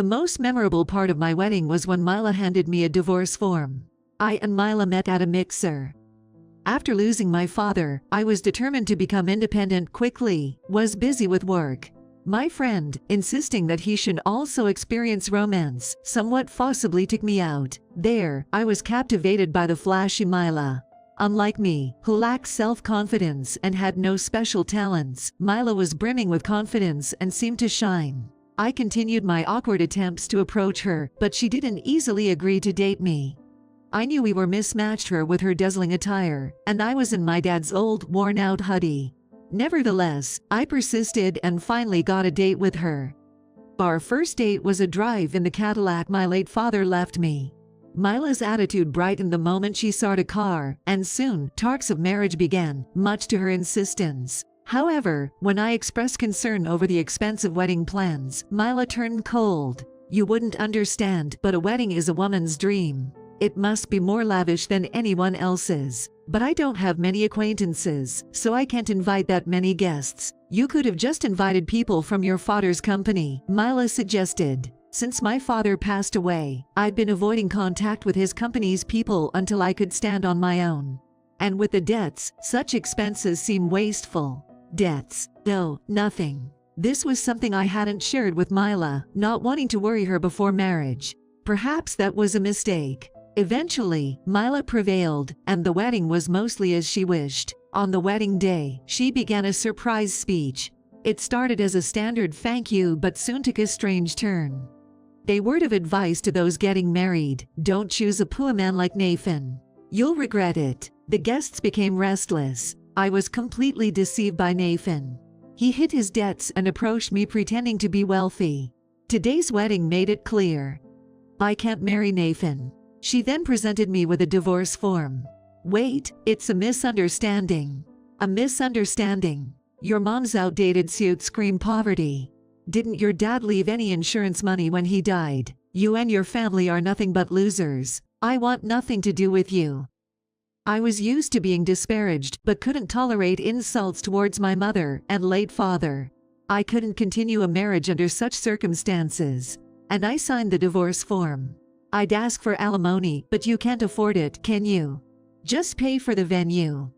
The most memorable part of my wedding was when Mila handed me a divorce form. I and Mila met at a mixer. After losing my father, I was determined to become independent quickly, was busy with work. My friend, insisting that he should also experience romance, somewhat forcibly took me out. There, I was captivated by the flashy Mila. Unlike me, who lacked self-confidence and had no special talents, Mila was brimming with confidence and seemed to shine. I continued my awkward attempts to approach her, but she didn't easily agree to date me. I knew we were mismatched, her with her dazzling attire, and I was in my dad's old, worn-out hoodie. Nevertheless, I persisted and finally got a date with her. Our first date was a drive in the Cadillac my late father left me. Mila's attitude brightened the moment she saw the car, and soon, talks of marriage began, much to her insistence. However, when I expressed concern over the expensive wedding plans, Mila turned cold. "You wouldn't understand, but a wedding is a woman's dream. It must be more lavish than anyone else's. But I don't have many acquaintances, so I can't invite that many guests. You could have just invited people from your father's company," Mila suggested. Since my father passed away, I'd been avoiding contact with his company's people until I could stand on my own. And with the debts, such expenses seem wasteful. Debts? No, nothing. This was something I hadn't shared with Mila, not wanting to worry her before marriage. Perhaps that was a mistake. Eventually, Mila prevailed, and the wedding was mostly as she wished. On the wedding day, she began a surprise speech. It started as a standard thank you but soon took a strange turn. A word of advice to those getting married: don't choose a poor man like Nathan. You'll regret it. The guests became restless. I was completely deceived by Nathan. He hid his debts and approached me pretending to be wealthy. Today's wedding made it clear. I can't marry Nathan. She then presented me with a divorce form. Wait, it's a misunderstanding. A misunderstanding. Your mom's outdated suit screamed poverty. Didn't your dad leave any insurance money when he died? You and your family are nothing but losers. I want nothing to do with you. I was used to being disparaged but couldn't tolerate insults towards my mother and late father. I couldn't continue a marriage under such circumstances, and I signed the divorce form. I'd ask for alimony, but you can't afford it, can you? Just pay for the venue.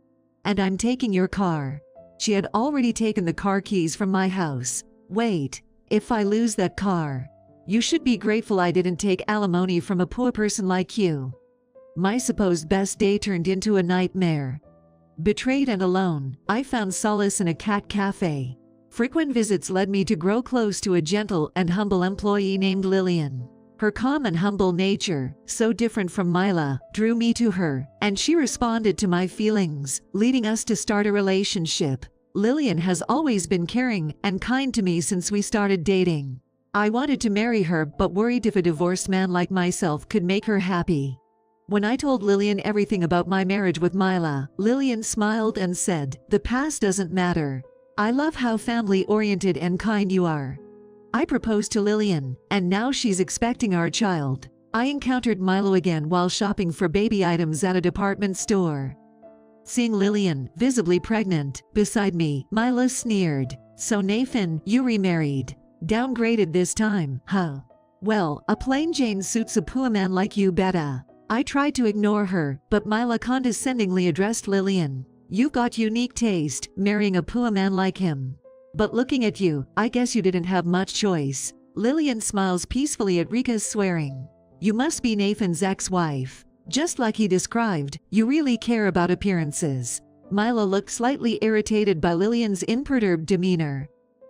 And I'm taking your car. She had already taken the car keys from my house. Wait, if I lose that car, you should be grateful I didn't take alimony from a poor person like you. My supposed best day turned into a nightmare. Betrayed and alone, I found solace in a cat cafe. Frequent visits led me to grow close to a gentle and humble employee named Lillian. Her calm and humble nature, so different from Mila, drew me to her, and she responded to my feelings, leading us to start a relationship. Lillian has always been caring and kind to me since we started dating. I wanted to marry her but worried if a divorced man like myself could make her happy. When I told Lillian everything about my marriage with Mila, Lillian smiled and said, "The past doesn't matter. I love how family-oriented and kind you are." I proposed to Lillian, and now she's expecting our child. I encountered Milo again while shopping for baby items at a department store. Seeing Lillian, visibly pregnant, beside me, Mila sneered. "So Nathan, you remarried. Downgraded this time, huh? Well, a plain Jane suits a poor man like you better." I tried to ignore her, but Mila condescendingly addressed Lillian. "You've got unique taste, marrying a poor man like him. But looking at you, I guess you didn't have much choice." Lillian smiles peacefully at Rika's swearing. "You must be Nathan's ex-wife. Just like he described, you really care about appearances." Mila looked slightly irritated by Lillian's imperturbed demeanor.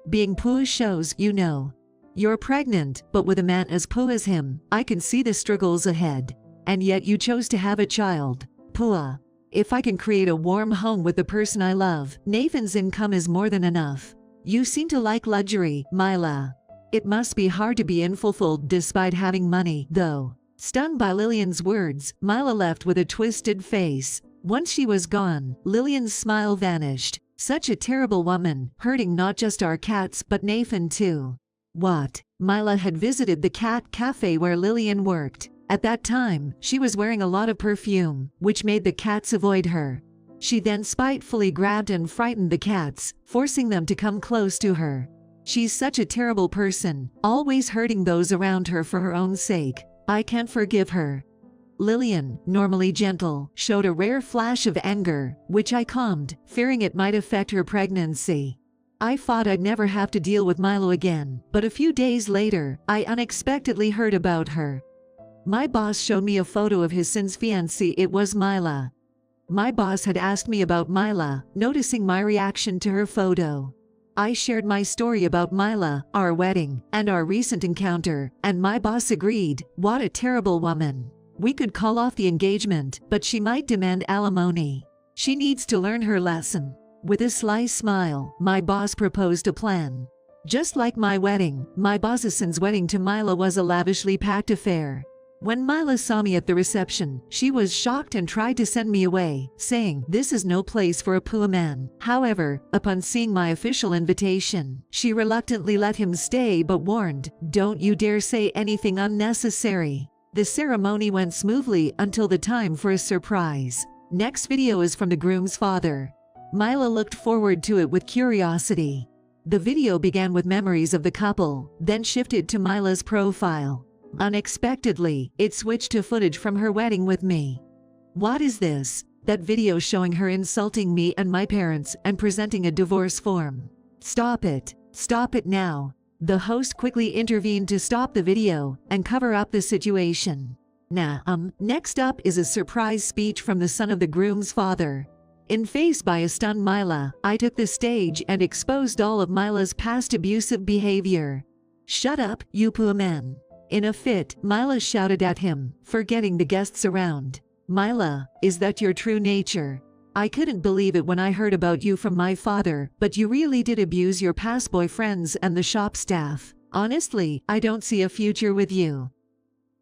"Being poor shows, you know. You're pregnant, but with a man as poor as him, I can see the struggles ahead. And yet you chose to have a child. Poor. If I can create a warm home with the person I love, Nathan's income is more than enough." "You seem to like luxury, Mila. It must be hard to be unfulfilled despite having money, though." Stunned by Lillian's words, Mila left with a twisted face. Once she was gone, Lillian's smile vanished. Such a terrible woman, hurting not just our cats but Nathan too. What? Mila had visited the cat cafe where Lillian worked. At that time, she was wearing a lot of perfume, which made the cats avoid her. She then spitefully grabbed and frightened the cats, forcing them to come close to her. She's such a terrible person, always hurting those around her for her own sake. I can't forgive her." Lillian, normally gentle, showed a rare flash of anger, which I calmed, fearing it might affect her pregnancy. I thought I'd never have to deal with Milo again, but a few days later, I unexpectedly heard about her. My boss showed me a photo of his since fiancée. It was Mila. My boss had asked me about Mila, noticing my reaction to her photo. I shared my story about Mila, our wedding, and our recent encounter, and my boss agreed. What a terrible woman. We could call off the engagement, but she might demand alimony. She needs to learn her lesson. With a sly smile, my boss proposed a plan. Just like my wedding, my boss's son's wedding to Mila was a lavishly packed affair. When Mila saw me at the reception, she was shocked and tried to send me away, saying, "This is no place for a poor man." However, upon seeing my official invitation, she reluctantly let him stay but warned, "Don't you dare say anything unnecessary." The ceremony went smoothly until the time for a surprise. Next video is from the groom's father. Mila looked forward to it with curiosity. The video began with memories of the couple, then shifted to Mila's profile. Unexpectedly, it switched to footage from her wedding with me. What is this? That video showing her insulting me and my parents and presenting a divorce form. Stop it. Stop it now. The host quickly intervened to stop the video and cover up the situation. Next up is a surprise speech from the son of the groom's father. Faced by a stunned Mila, I took the stage and exposed all of Mila's past abusive behavior. "Shut up, you poor man." In a fit, Mila shouted at him, forgetting the guests around. "Mila, is that your true nature? I couldn't believe it when I heard about you from my father, but you really did abuse your past boyfriends and the shop staff. Honestly, I don't see a future with you."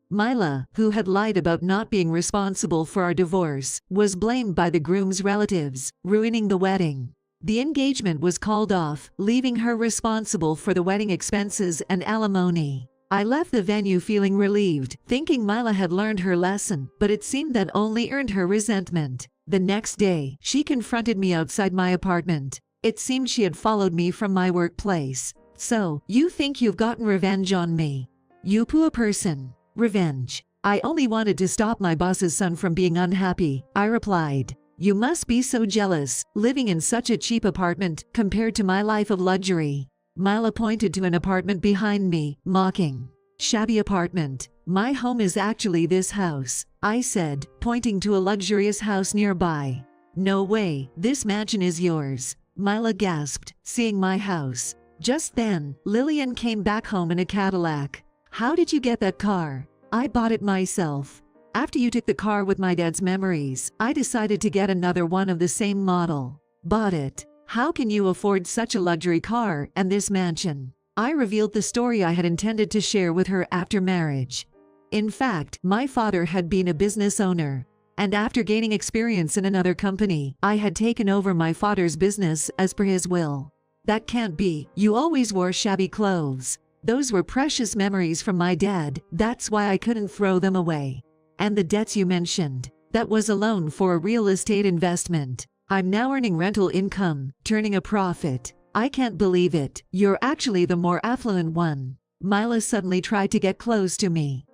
Mila, who had lied about not being responsible for our divorce, was blamed by the groom's relatives, ruining the wedding. The engagement was called off, leaving her responsible for the wedding expenses and alimony. I left the venue feeling relieved, thinking Mila had learned her lesson, but it seemed that only earned her resentment. The next day, she confronted me outside my apartment. It seemed she had followed me from my workplace. "So, you think you've gotten revenge on me? You poor person." "Revenge? I only wanted to stop my boss's son from being unhappy," I replied. "You must be so jealous, living in such a cheap apartment compared to my life of luxury." Mila pointed to an apartment behind me, mocking. "Shabby apartment. My home is actually this house," I said, pointing to a luxurious house nearby. "No way, this mansion is yours," Mila gasped, seeing my house. Just then, Lillian came back home in a Cadillac. "How did you get that car?" "I bought it myself. After you took the car with my dad's memories, I decided to get another one of the same model." "Bought it? How can you afford such a luxury car and this mansion?" I revealed the story I had intended to share with her after marriage. In fact, my father had been a business owner, and after gaining experience in another company, I had taken over my father's business as per his will. "That can't be. You always wore shabby clothes." "Those were precious memories from my dad, that's why I couldn't throw them away." "And the debts you mentioned, that was a loan for a real estate investment. I'm now earning rental income, turning a profit." "I can't believe it. You're actually the more affluent one." Mila suddenly tried to get close to me.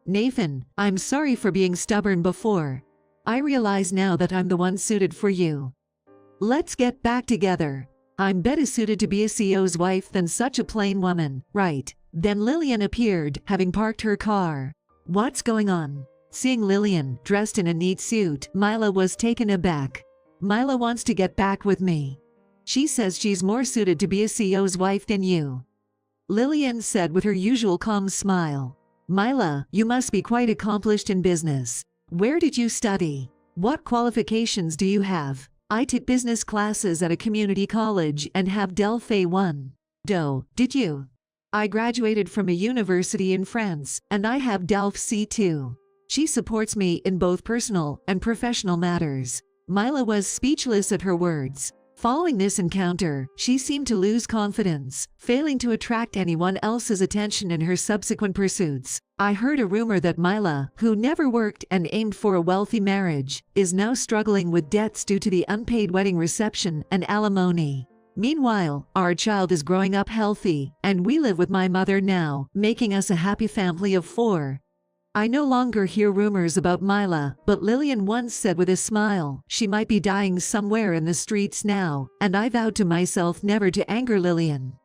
"Nathan, I'm sorry for being stubborn before. I realize now that I'm the one suited for you. Let's get back together. I'm better suited to be a CEO's wife than such a plain woman, right?" Then Lillian appeared, having parked her car. "What's going on?" Seeing Lillian, dressed in a neat suit, Mila was taken aback. "Mila wants to get back with me. She says she's more suited to be a CEO's wife than you," Lillian said with her usual calm smile. "Mila, you must be quite accomplished in business. Where did you study? What qualifications do you have?" "I took business classes at a community college and have Delphi 1. Did you?" "I graduated from a university in France, and I have Delphi C2. She supports me in both personal and professional matters." Mila was speechless at her words. Following this encounter, she seemed to lose confidence, failing to attract anyone else's attention in her subsequent pursuits. I heard a rumor that Mila, who never worked and aimed for a wealthy marriage, is now struggling with debts due to the unpaid wedding reception and alimony. Meanwhile, our child is growing up healthy, and we live with my mother now, making us a happy family of 4. I no longer hear rumors about Mila, but Lillian once said with a smile, she might be dying somewhere in the streets now, and I vowed to myself never to anger Lillian.